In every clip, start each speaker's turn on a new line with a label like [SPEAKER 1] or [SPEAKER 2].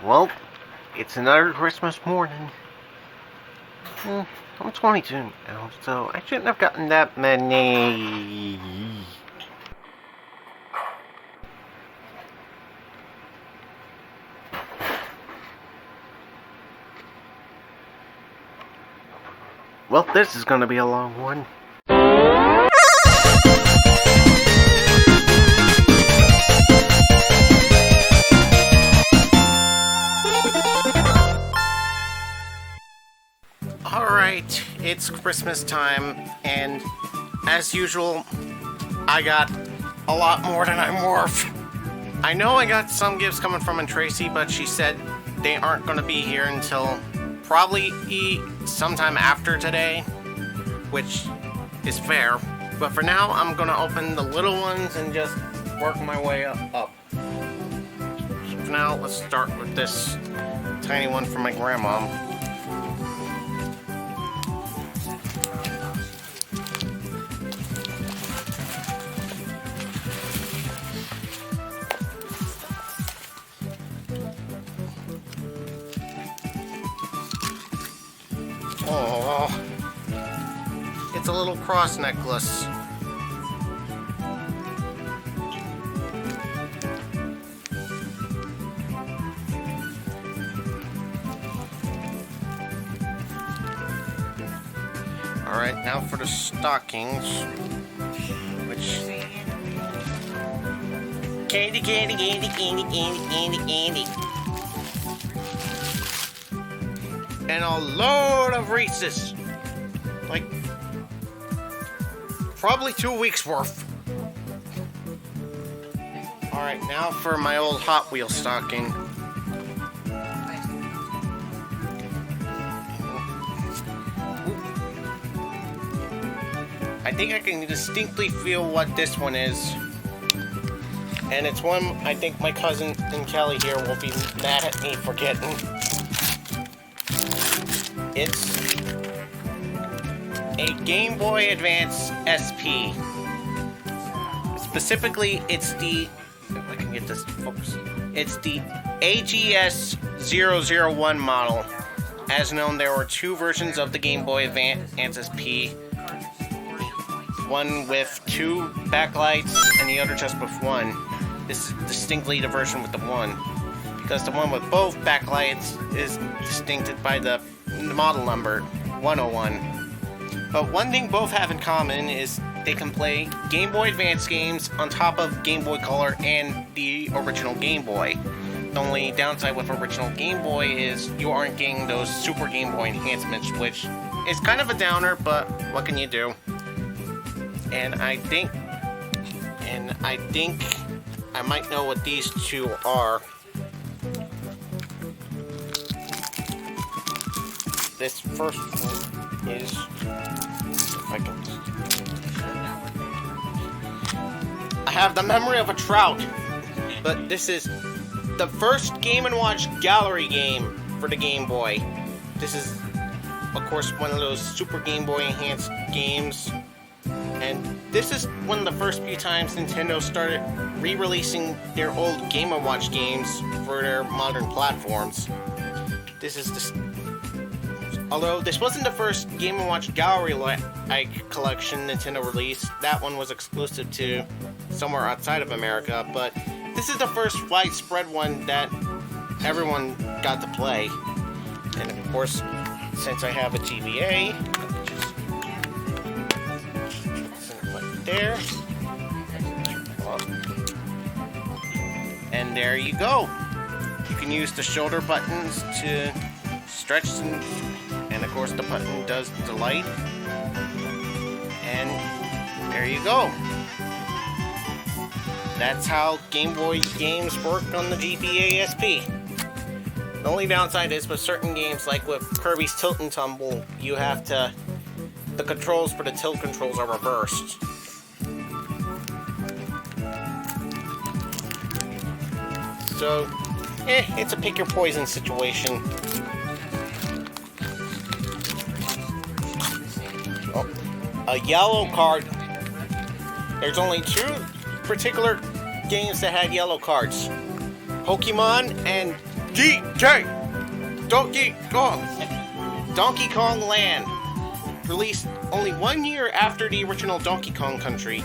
[SPEAKER 1] Well, it's another Christmas morning. I'm 22 now, so I shouldn't have gotten that many. Well, this is gonna be a long one. Alright, it's Christmas time, and as usual, I got a lot more than I'm worth. I know I got some gifts coming from Tracy, but she said they aren't going to be here until probably sometime after today, which is fair. But for now, I'm going to open the little ones and just work my way up. So for now, let's start with this tiny one from my grandma. Oh, it's a little cross necklace. Alright, now for the stockings, which... Candy, candy, candy, candy, candy, candy, candy. And a load of Reese's. Like, probably 2 weeks worth. Alright, now for my old Hot Wheels stocking. I think I can distinctly feel what this one is. And it's one I think my cousin and Kelly here will be mad at me for getting. It's a Game Boy Advance SP. Specifically, it's the... If I can get this focus. It's the AGS 001 model. As known, there were two versions of the Game Boy Advance SP. One with two backlights and the other just with one. This is distinctly the version with the one. Because the one with both backlights is distincted by the model number 101. But one thing both have in common is they can play Game Boy Advance games on top of Game Boy Color and the original Game Boy. The only downside with original Game Boy is you aren't getting those Super Game Boy enhancements, which is kind of a downer, but what can you do? And I think I might know what these two are. This first one is, if I can, I have the memory of a trout, but this is the first Game & Watch Gallery game for the Game Boy. This is, of course, one of those Super Game Boy enhanced games, and this is one of the first few times Nintendo started re-releasing their old Game & Watch games for their modern platforms. This is the... Although this wasn't the first Game & Watch Gallery collection Nintendo released, that one was exclusive to somewhere outside of America, but this is the first widespread one that everyone got to play. And of course, since I have a GBA, just right there. And there you go. You can use the shoulder buttons to stretch and of course the button does the light, and there you go. That's how Game Boy games work on the GBA SP. The only downside is with certain games, like with Kirby's Tilt and Tumble, you have to... the controls for the tilt controls are reversed. So, it's a pick your poison situation. Oh, a yellow card. There's only two particular games that had yellow cards. Pokemon and DK! Donkey Kong! Donkey Kong Land. Released only 1 year after the original Donkey Kong Country.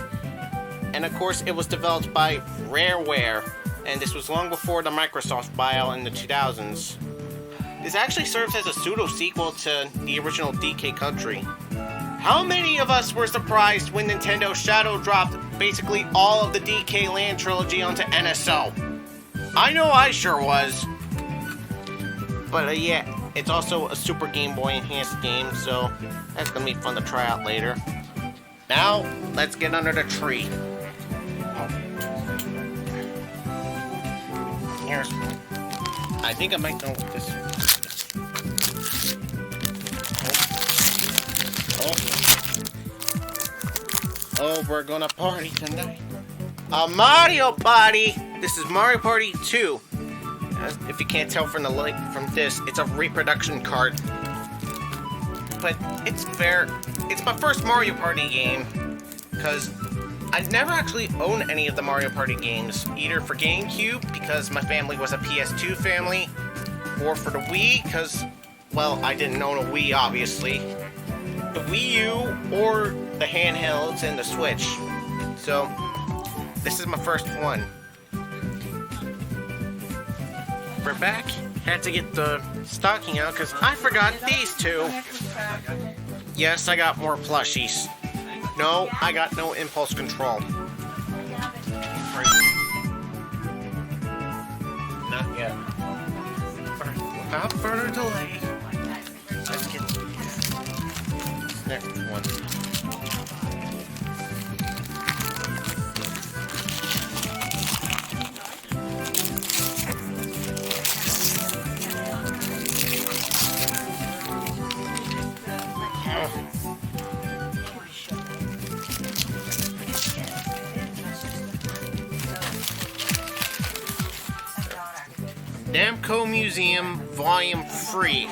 [SPEAKER 1] And of course, it was developed by Rareware. And this was long before the Microsoft buyout in the 2000s. This actually serves as a pseudo-sequel to the original DK Country. How many of us were surprised when Nintendo shadow dropped basically all of the DK Land trilogy onto NSO? I know I sure was. But yeah, it's also a Super Game Boy enhanced game, so that's gonna be fun to try out later. Now, let's get under the tree. Here's... I think I might know what this... Oh, we're gonna party tonight. A Mario Party! This is Mario Party 2. If you can't tell from the light from this, it's a reproduction card. But it's fair. It's my first Mario Party game, because I've never actually owned any of the Mario Party games, either for GameCube, because my family was a PS2 family, or for the Wii, because, well, I didn't own a Wii, obviously. The Wii U, or the handhelds and the Switch. So, this is my first one. We're back. Had to get the stocking out because I forgot these two. Yes, I got more plushies. No, I got no impulse control. Not yet. Without further delay, let's get this next one. Namco Museum Volume 3.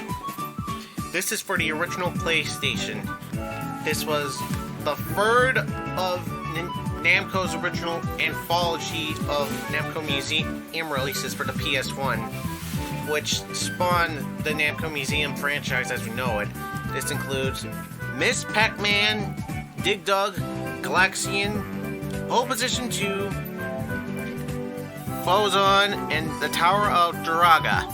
[SPEAKER 1] This is for the original PlayStation. This was the third of Namco's original anthology of Namco Museum releases for the PS1, which spawned the Namco Museum franchise as we know it. This includes Miss Pac-Man, Dig Dug, Galaxian, Pole Position 2, Bozon, and the Tower of Duraga.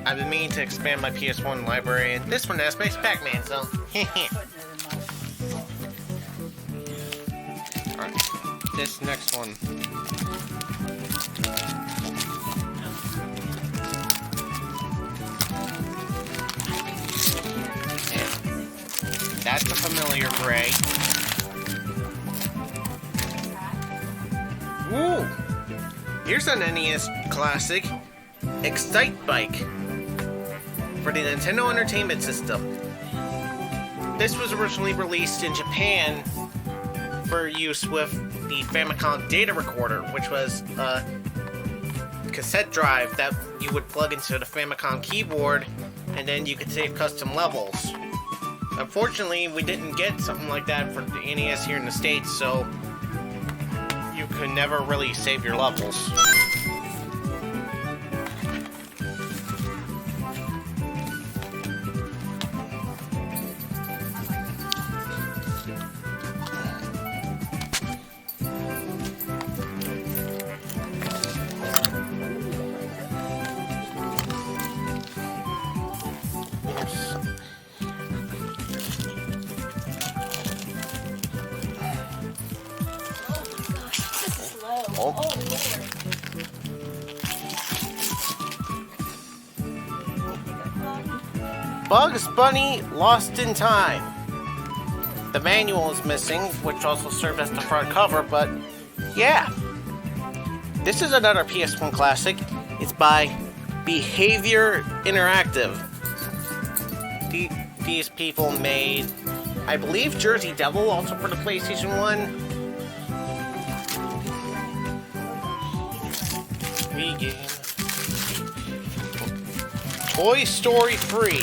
[SPEAKER 1] I've been meaning to expand my PS1 library, and this one has Miss Pac-Man, so alright, this next one. That's a familiar gray. Woo! Here's an NES classic, Excite Bike, for the Nintendo Entertainment System. This was originally released in Japan for use with the Famicom data recorder, which was a cassette drive that you would plug into the Famicom keyboard, and then you could save custom levels. Unfortunately, we didn't get something like that for the NES here in the States, so you could never really save your levels. Oh. Bugs Bunny Lost in Time. The manual is missing, which also served as the front cover, but yeah. This is another PS1 classic. It's by Behavior Interactive. These people made, I believe, Jersey Devil, also for the PlayStation 1. Wii game. Toy Story 3.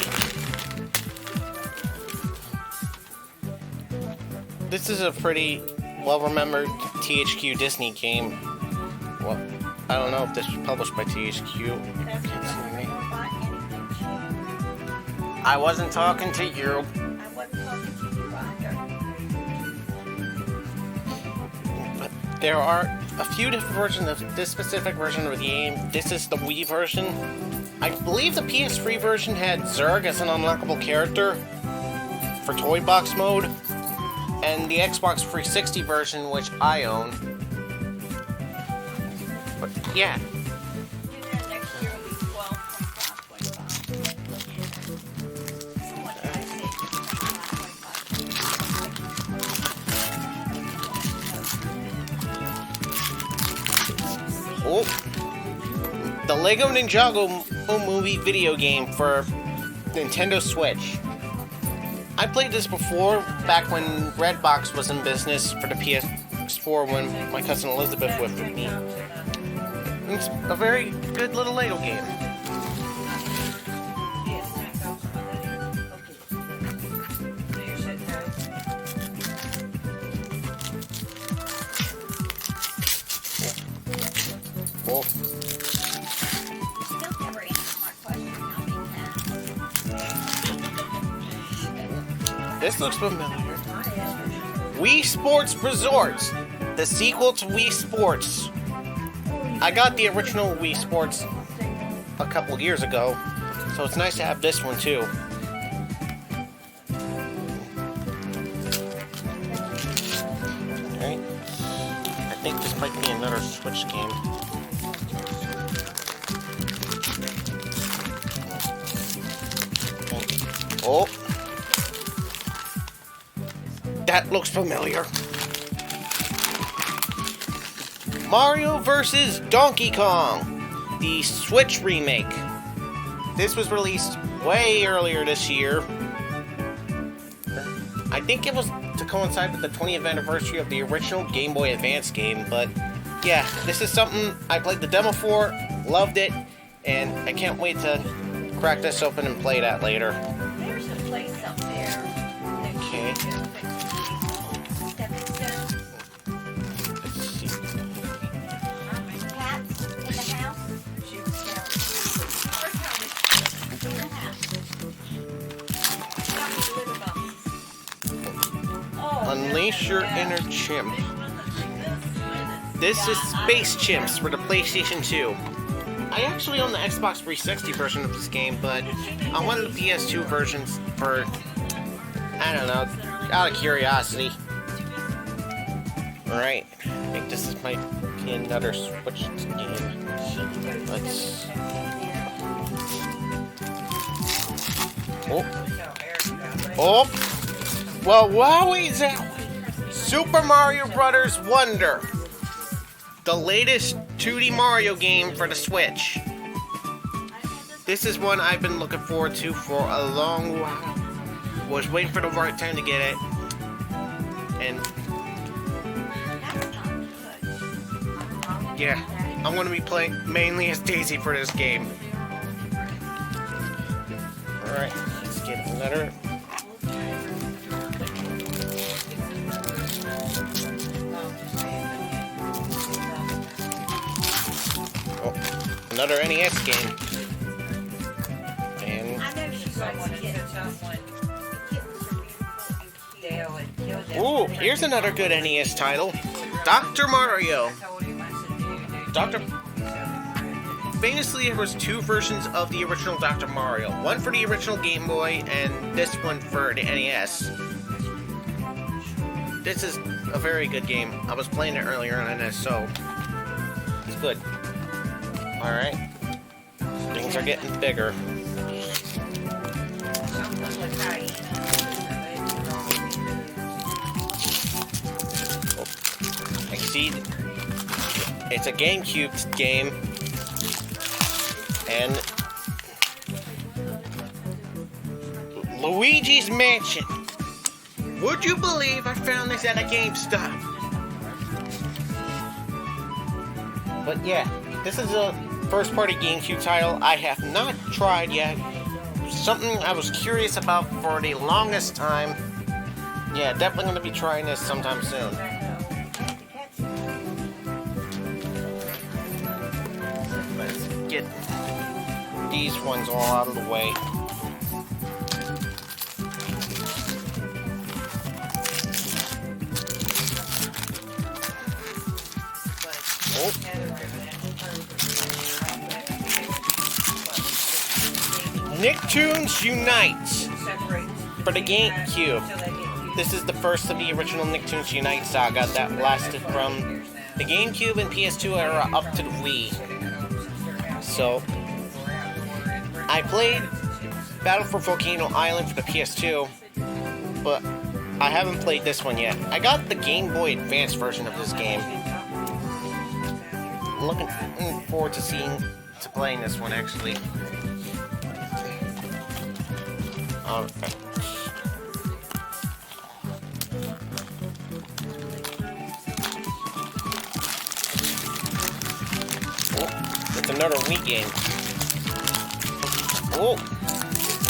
[SPEAKER 1] This is a pretty well-remembered THQ Disney game. Well, I don't know if this was published by THQ. I wasn't talking to you. But there are a few different versions of this specific version of the game. This is the Wii version. I believe the PS3 version had Zurg as an unlockable character for Toy Box mode, and the Xbox 360 version, which I own. But yeah. Oh, the Lego Ninjago movie video game for Nintendo Switch. I played this before, back when Redbox was in business for the PS4 when my cousin Elizabeth was with me. It's a very good little Lego game. Oh. This looks familiar. Wii Sports Resorts, the sequel to Wii Sports. I got the original Wii Sports a couple years ago, so it's nice to have this one too. Alright. I think this might be another Switch game. Oh. That looks familiar. Mario vs. Donkey Kong, the Switch remake. This was released way earlier this year. I think it was to coincide with the 20th anniversary of the original Game Boy Advance game, but yeah, this is something I played the demo for, loved it, and I can't wait to crack this open and play that later.
[SPEAKER 2] There's a place up there.
[SPEAKER 1] Okay. Unleash your inner chimp. This is Space Chimps for the PlayStation 2. I actually own the Xbox 360 version of this game, but I wanted the PS2 versions for, I don't know, out of curiosity. Alright, I think this might be another Switch game. Let's... Oh! Well, wowie zowie! Super Mario Bros. Wonder! The latest 2D Mario game for the Switch. This is one I've been looking forward to for a long while. Was waiting for the right time to get it. And... yeah, I'm going to be playing mainly as Daisy for this game. Alright, let's get another... another NES game. And... ooh, here's another good NES title. Dr. Mario. Famously, there was two versions of the original Dr. Mario. One for the original Game Boy, and this one for the NES. This is a very good game. I was playing it earlier on NES, so it's good. Alright. Things are getting bigger. Oh, I see it's a GameCube game. And Luigi's Mansion. Would you believe I found this at a GameStop? But yeah, this is a first-party GameCube title I have not tried yet. Something I was curious about for the longest time. Yeah, definitely going to be trying this sometime soon. get these ones all out of the way. Oh. Nicktoons Unite for the GameCube. This is the first of the original Nicktoons Unite saga that lasted from the GameCube and PS2 era up to the Wii. So, I played Battle for Volcano Island for the PS2, but I haven't played this one yet. I got the Game Boy Advance version of this game. I'm looking forward to playing this one actually. Alright. It's another Wii game. Oh,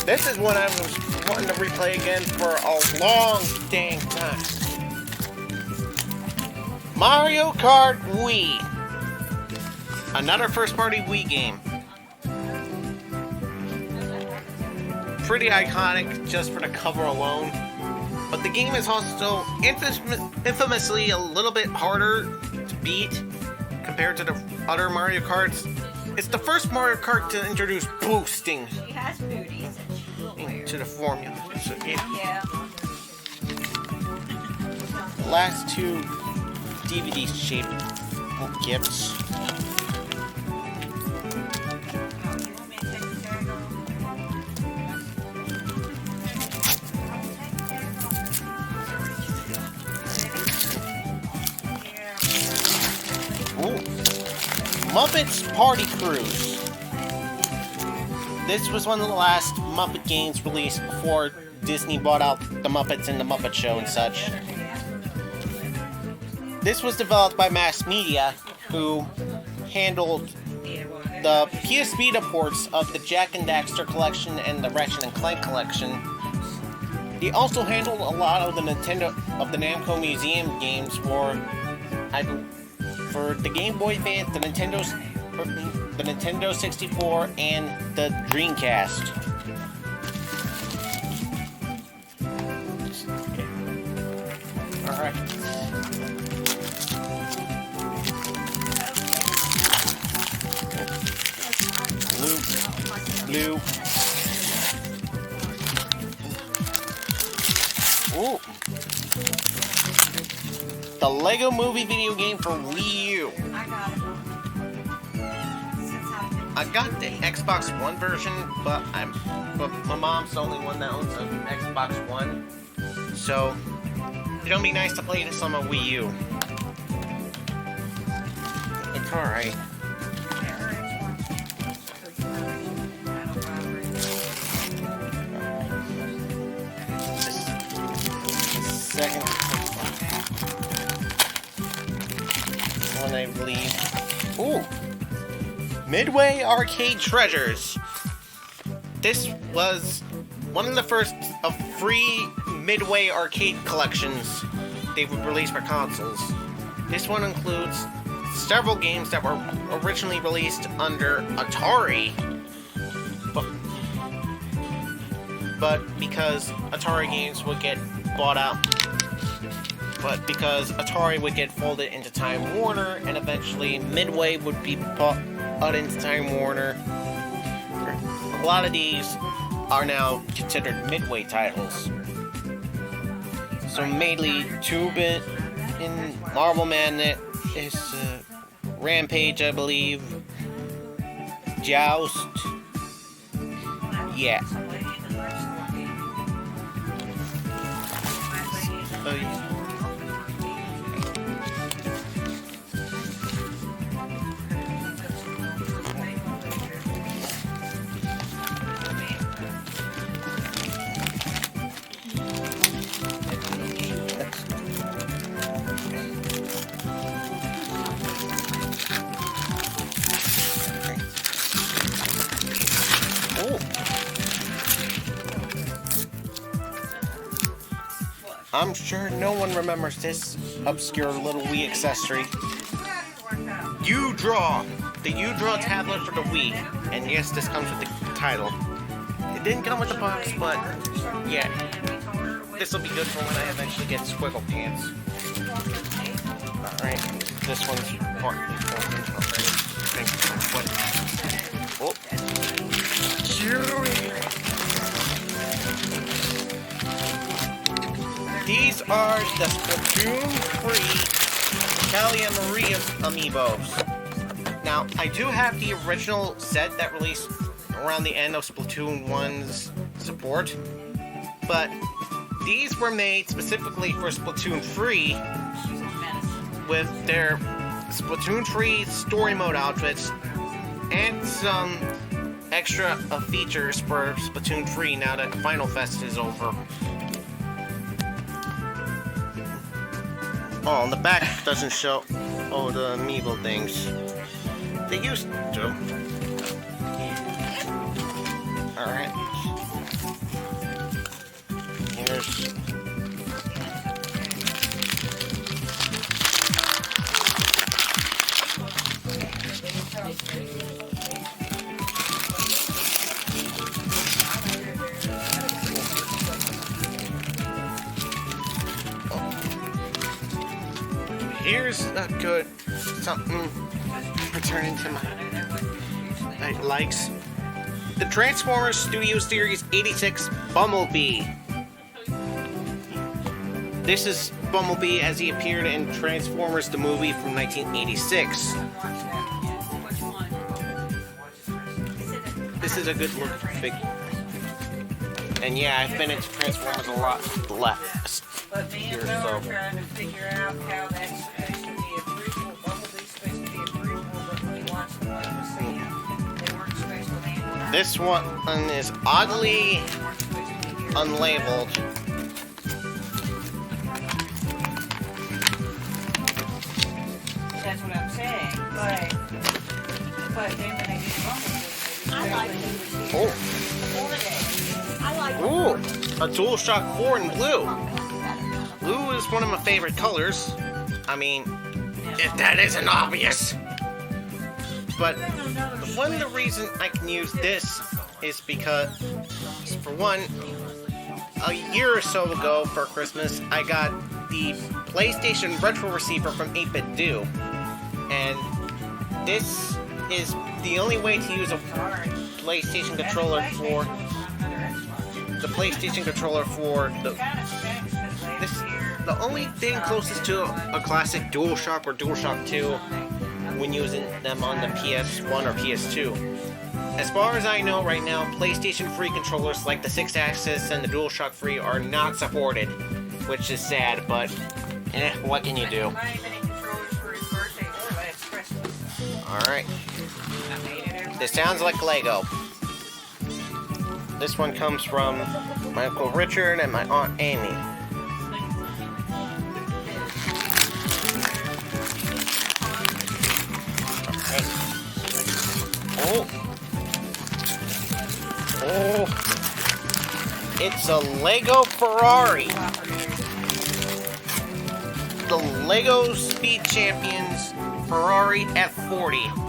[SPEAKER 1] this is one I was wanting to replay again for a long dang time. Mario Kart Wii. Another first-party Wii game. Pretty iconic just for the cover alone. But the game is also infamously a little bit harder to beat compared to the other Mario Karts. It's the first Mario Kart to introduce boosting
[SPEAKER 2] She has booties and she will wear.
[SPEAKER 1] into the formula. So,
[SPEAKER 2] Yeah.
[SPEAKER 1] the last two DVD-shaped gifts. Muppets Party Cruise. This was one of the last Muppet games released before Disney bought out the Muppets and the Muppet Show and such. This was developed by Mass Media, who handled the PS Vita ports of the Jak and Daxter collection and the Ratchet and Clank collection. He also handled a lot of the Namco Museum games for the Game Boy Advance, the Nintendo 64, and the Dreamcast. Alright. Blue. Ooh. The Lego Movie video game for Wii U. I got the Xbox One version, but my mom's the only one that owns an Xbox One. So it'll be nice to play this on my Wii U. It's alright. Second one, I believe. Ooh! Midway Arcade Treasures. This was one of the first of free Midway arcade collections they would release for consoles. This one includes several games that were originally released under Atari, but because Atari games would get bought out, but because Atari would get folded into Time Warner, and eventually Midway would be bought out into Time Warner, a lot of these are now considered Midway titles. So mainly 2-bit in Marble Madness is Rampage, I believe. Joust. Yeah. Oh, yeah. I'm sure no one remembers this obscure little Wii accessory. U-Draw. The U-Draw tablet for the Wii. And yes, this comes with the title. It didn't come with the box, but yeah. This will be good for when I eventually get Squiggle Pants. Alright, this one's partly open already. Oh. These are the Splatoon-free Talia Maria amiibos. Now, I do have the original set that released around the end of Splatoon 1's support, but these were made specifically for Splatoon 3 with their Splatoon 3 story mode outfits and some extra features for Splatoon 3 now that Final Fest is over. Oh, and the back doesn't show all the amiibo things. They used to. Alright. Here's... Here's a good something returning to my likes. The Transformers Studio Series 86 Bumblebee. This is Bumblebee as he appeared in Transformers the movie from 1986. This is a good look figure. And yeah, I've been into Transformers a lot less.
[SPEAKER 2] But me and Bill are trying to figure out how that's supposed to be a prequel. Bumblebee's supposed to be a prequel, but when we watched the one with Sam, they weren't supposed to land.
[SPEAKER 1] This one is oddly unlabeled.
[SPEAKER 2] That's what I'm saying. But then when they did Bumblebee,
[SPEAKER 3] I like it.
[SPEAKER 1] Oh.
[SPEAKER 3] I like it.
[SPEAKER 1] Ooh, a DualShock 4 in blue. Blue is one of my favorite colors. I mean, if that isn't obvious. But one of the reasons I can use this is because, for one, a year or so ago for Christmas, I got the PlayStation Retro Receiver from 8-Bit Do. And this is the only way to use a PlayStation controller for the only thing closest to a classic DualShock or DualShock 2 when using them on the PS1 or PS2. As far as I know right now, PlayStation 3 controllers like the 6-axis and the DualShock 3 are not supported, which is sad, but what can you do? Alright. This sounds like Lego. This one comes from my Uncle Richard and my Aunt Amy. Okay. Oh! It's a Lego Ferrari. The Lego Speed Champions Ferrari F40.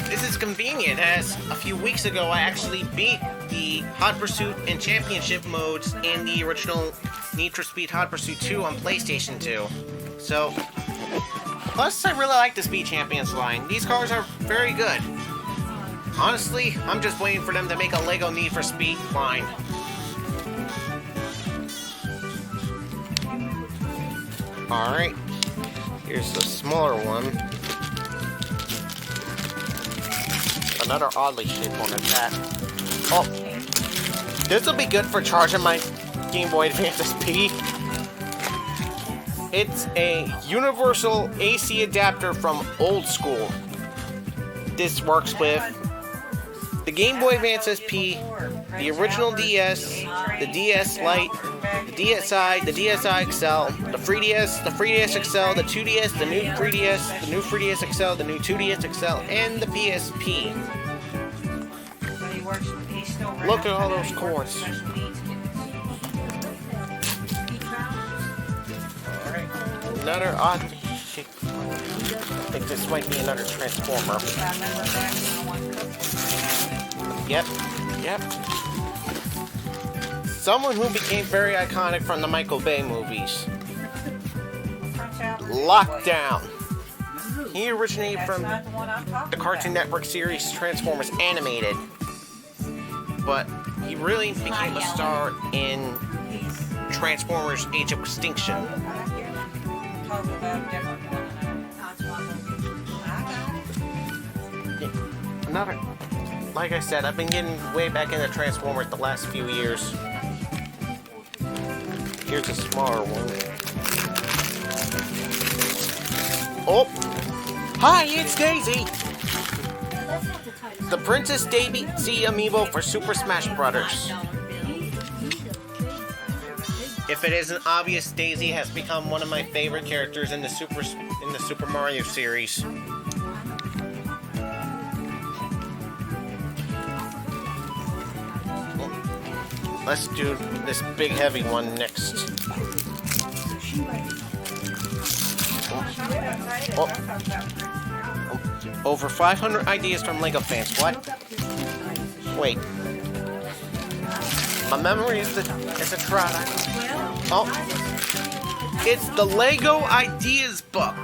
[SPEAKER 1] This is convenient, as a few weeks ago I actually beat the Hot Pursuit and Championship modes in the original Need for Speed Hot Pursuit 2 on PlayStation 2. So, plus I really like the Speed Champions line. These cars are very good. Honestly, I'm just waiting for them to make a Lego Need for Speed line. Alright, here's the smaller one. Another oddly shaped one at that. Oh, this will be good for charging my Game Boy Advance SP. It's a universal AC adapter from Old School. This works with the Game Boy Advance SP, the original DS, the DS Lite, the DSi, the DSi XL, the 3DS, the 3DS XL, the 2DS, the new 3DS, the new 3DS XL, the new 2DS XL, and the PSP. Look at all those cords. Alright, another odd shape. think this might be another Transformer.
[SPEAKER 2] I remember back when I watched Cookie.
[SPEAKER 1] Yep. Someone who became very iconic from the Michael Bay movies.
[SPEAKER 2] Prince Albert anyway.
[SPEAKER 1] Lockdown. He originated
[SPEAKER 2] That's
[SPEAKER 1] from
[SPEAKER 2] not the one I'm talking
[SPEAKER 1] the Cartoon
[SPEAKER 2] about.
[SPEAKER 1] Network series Transformers Animated. But he really became a star in
[SPEAKER 2] He's
[SPEAKER 1] Transformers Age of Extinction.
[SPEAKER 2] talking about a different one.
[SPEAKER 1] Another, like I said, I've been getting way back into Transformers the last few years. Here's a smaller one. Oh! Hi, it's Daisy! The Princess Daisy amiibo for Super Smash Brothers. If it isn't obvious, Daisy has become one of my favorite characters in the Super Mario series. Let's do this big heavy one next. Over 500 ideas from LEGO fans. What? Wait. My memory is a trot. Oh. It's the LEGO Ideas book.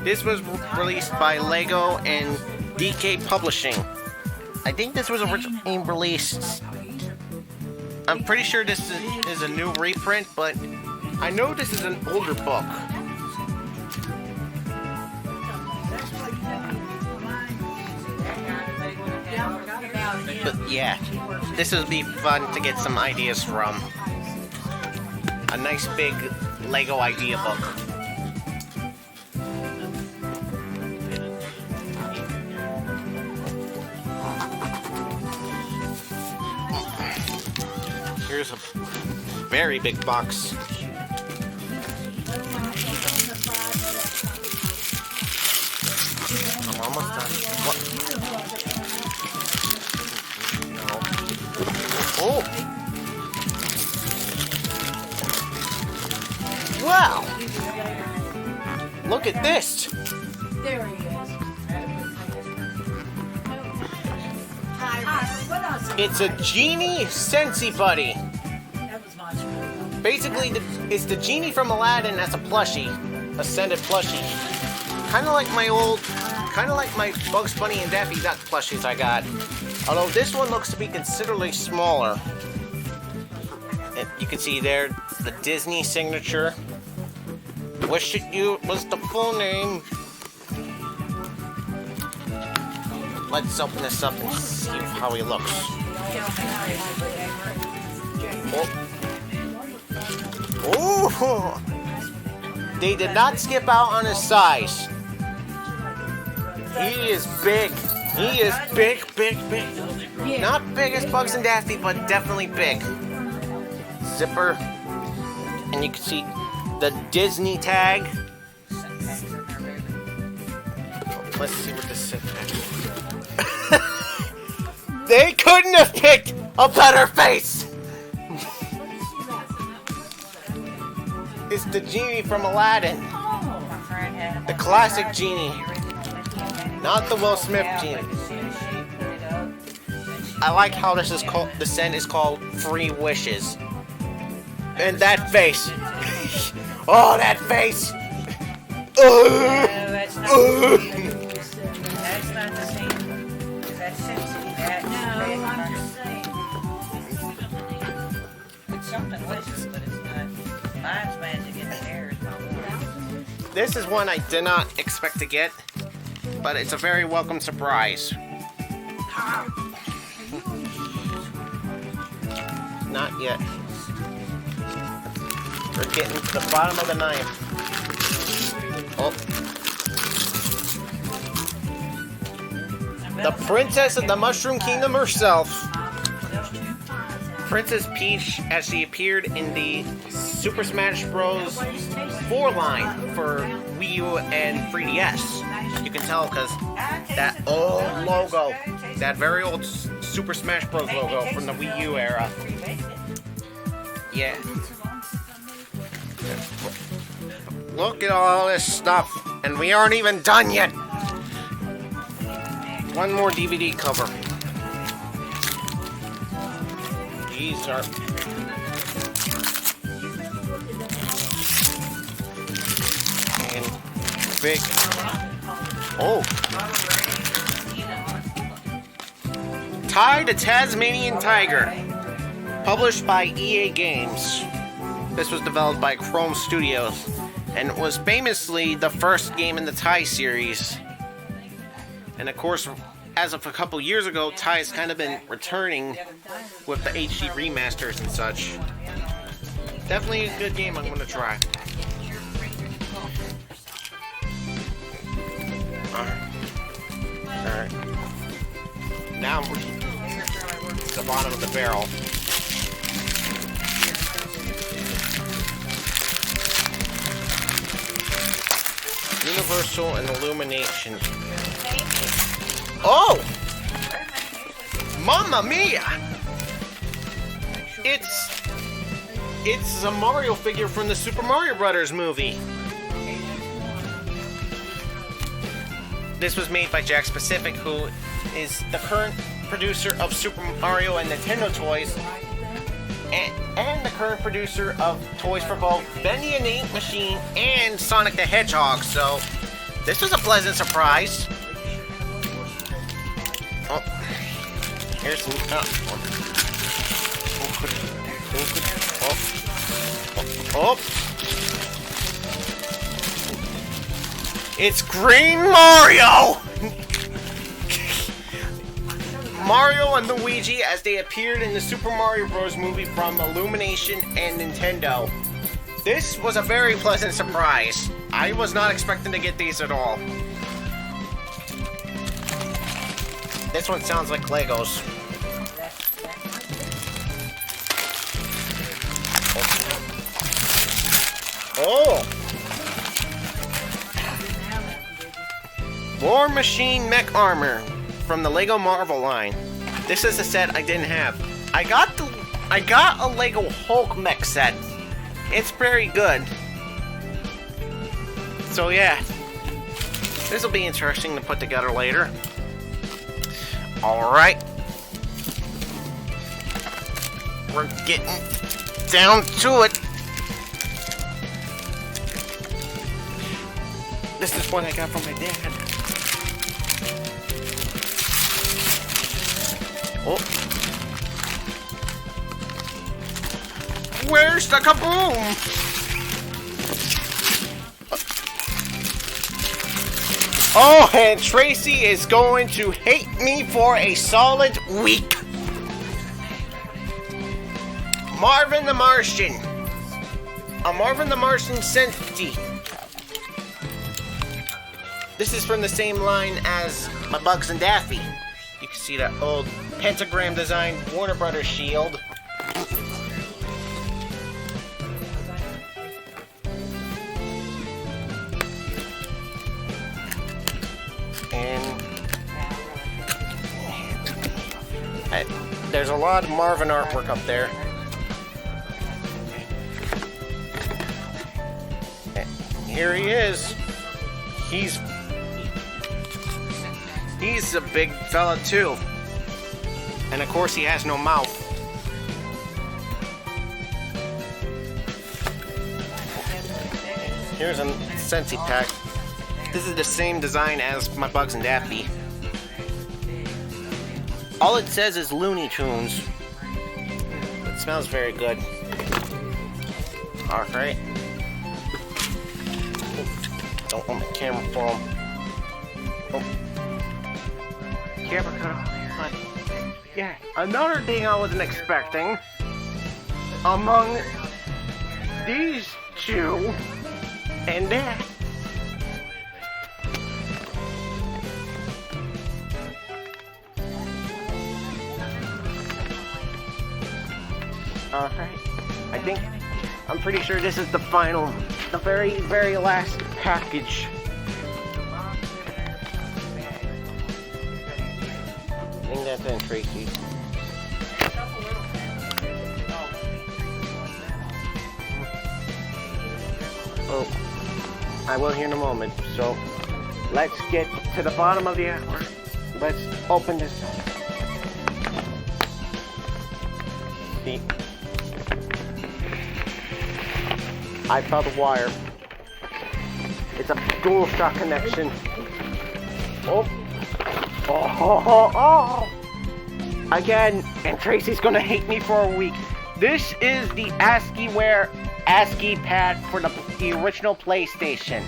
[SPEAKER 1] This was released by LEGO and DK Publishing. I think this was originally released. I'm pretty sure this is a new reprint, but I know this is an older book. But yeah, this would be fun to get some ideas from. A nice big LEGO idea book. Here's a very big box. I'm almost done. What? No. Oh! Wow! Look at this!
[SPEAKER 3] There he is.
[SPEAKER 1] It's a Genie Sensi Buddy.
[SPEAKER 3] That was much better.
[SPEAKER 1] Basically, it's the Genie from Aladdin as a plushie. Ascended plushie. Kind of like my Bugs Bunny and Daffy Duck plushies I got. Although this one looks to be considerably smaller. And you can see there the Disney signature. Wish It You was the full name. Let's open this up and see how he looks. Oh! They did not skip out on his size. He is big. He is big, big, big. Not big as Bugs and Daffy, but definitely big. Zipper. And you can see the Disney tag. Let's see what this is. They couldn't have picked a better face! It's the Genie from Aladdin. The classic Genie. Not the Will Smith Genie. I like how this is called, the scent is called Free Wishes. And that face. Oh, that face!
[SPEAKER 2] That's not the same. That's sensitive. That's
[SPEAKER 3] I'm just saying.
[SPEAKER 2] It's something delicious, but it's not. Mine's magic in the hair. It's not warm.
[SPEAKER 1] This is one I did not expect to get, but it's a very welcome surprise. Not yet. We're getting to the bottom of the knife. Oh. The Princess of the Mushroom Kingdom herself. Princess Peach, as she appeared in the Super Smash Bros. 4 line for Wii U and 3DS. You can tell because that old logo, that very old Super Smash Bros. Logo from the Wii U era. Yeah. Look at all this stuff. And we aren't even done yet. One more DVD cover. These are... And big... Oh! Ty the Tasmanian Tiger. Published by EA Games. This was developed by Chrome Studios. And it was famously the first game in the Ty series. And of course, as of a couple years ago, Ty has kind of been returning with the HD remasters and such. Definitely a good game I'm going to try. Alright. Now we're at the bottom of the barrel. Universal and Illumination. Oh! Mamma mia! It's a Mario figure from the Super Mario Brothers movie. This was made by Jack Specific, who is the current producer of Super Mario and Nintendo toys, and the current producer of toys for both Bendy and the Ink Machine and Sonic the Hedgehog, so this was a pleasant surprise. Oh, here's some... Oh. It's Green Mario! Mario and Luigi as they appeared in the Super Mario Bros. Movie from Illumination and Nintendo. This was a very pleasant surprise. I was not expecting to get these at all. This one sounds like Legos. Oh! War Machine Mech Armor from the Lego Marvel line. This is a set I didn't have. I got a Lego Hulk mech set. It's very good. So yeah, this will be interesting to put together later. All right, we're getting down to it. This is one I got from my dad. Oh. Where's the kaboom? Oh, and Tracy is going to hate me for a solid week. Marvin the Martian. A Marvin the Martian Senti. This is from the same line as my Bugs and Daffy. You can see that old pentagram design Warner Brothers shield. And there's a lot of Marvin artwork up there. And here he is. He's a big fella too. And of course he has no mouth. Here's a Sensi pack. This is the same design as my Bugs and Daffy. All it says is Looney Tunes. It smells very good. Alright. Don't want my camera fall. Oh. Camera cut off. Yeah, another thing I wasn't expecting. Among these two and that. Alright, I'm pretty sure this is the very, very last package. Bring that in, Tracy. Oh. I will here in a moment. So let's get to the bottom of the hour. Let's open this up. See, I found the wire. It's a dual shock connection. Oh. Oh. Again, and Tracy's gonna hate me for a week. This is the ASCII pad for the original PlayStation.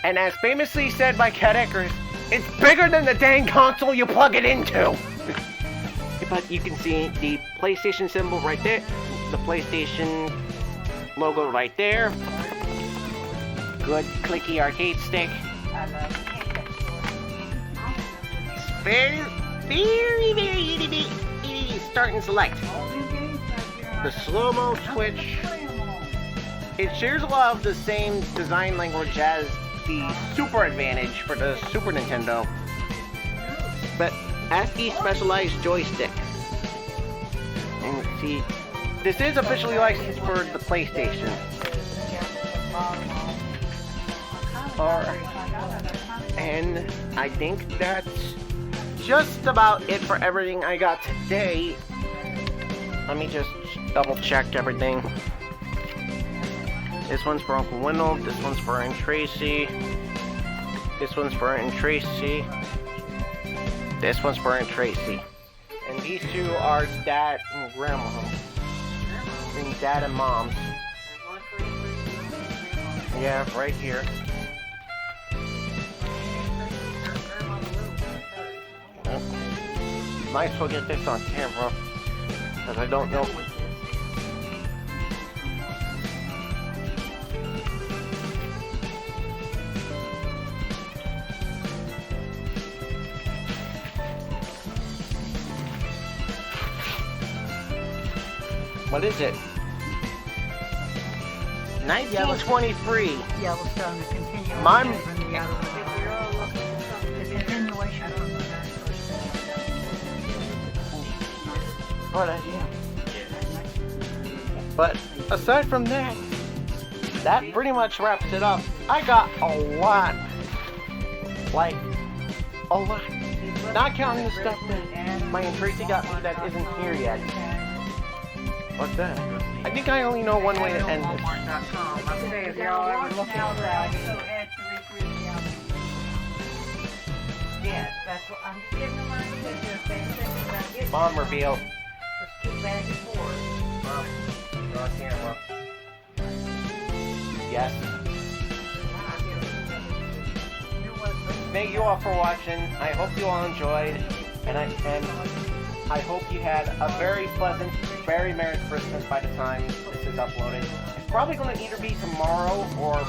[SPEAKER 1] And as famously said by Cat Eckers, it's bigger than the dang console you plug it into. But you can see the PlayStation symbol right there, the PlayStation logo right there. Good clicky arcade stick. It's very start and select. The slow-mo switch. It shares a lot of the same design language as the Super Advantage for the Super Nintendo, but ASCII specialized joystick. And see, this is officially licensed for the PlayStation. And I think that's just about it for everything I got today. Let me just double check everything. This one's for Uncle Wendell, this one's for Aunt Tracy, this one's for Aunt Tracy, this one's for Aunt Tracy. And these two are Dad and Grandma. And Dad and Mom. Yeah, right here. Might as well get this on camera, because I don't know. What is it? 1923.
[SPEAKER 3] Yellowstone, the continuation
[SPEAKER 1] Mine-
[SPEAKER 3] from the other one. The continuation from the very first.
[SPEAKER 1] But aside from that, that pretty much wraps it up. I got a lot. Like, a lot. Not counting the stuff that my Aunt Tracy got me that isn't here yet. What's that? I think I only know one way to end this.
[SPEAKER 2] If y'all ever looking for that, yes, that's what I'm just giving them ideas. They're saying things about getting
[SPEAKER 1] Bomb reveal.
[SPEAKER 2] Just keep back and forth.
[SPEAKER 1] You're on camera. Yes. Thank you all for watching. I hope you all enjoyed, and I hope you had a very pleasant, very Merry Christmas by the time this is uploaded. It's probably going to either be tomorrow or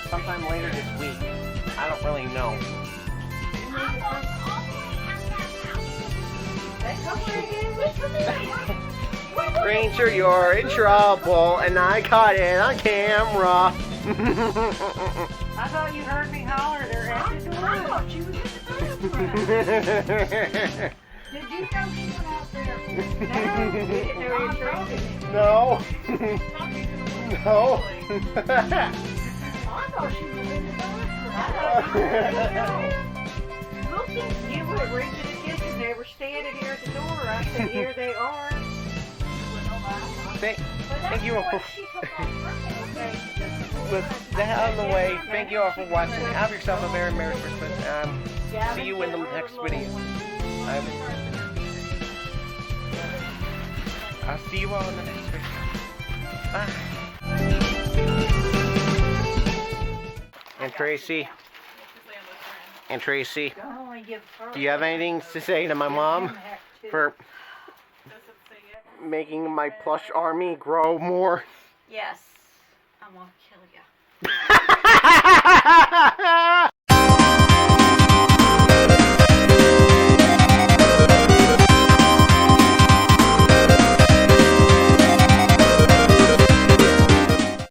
[SPEAKER 1] sometime later this week. I don't really know. Ranger, you're in trouble, and I caught it on camera.
[SPEAKER 2] I thought you heard me holler there at the door.
[SPEAKER 3] I thought you was in the bathroom. Did you know she went out there?
[SPEAKER 1] No. No.
[SPEAKER 3] I thought she was in the bathroom. Looking.
[SPEAKER 2] You went right to the kitchen. They were standing here at the door. I said, here they are.
[SPEAKER 1] Thank you all for...
[SPEAKER 2] Okay.
[SPEAKER 1] With that out of the way, thank you all for watching. Have yourself a very Merry Christmas. See you in the next video. I'll see you all in the next video. Bye. And Tracy. And Tracy. Do you have anything to say to my mom for making my plush army grow more?
[SPEAKER 3] Yes. I'm gonna kill you.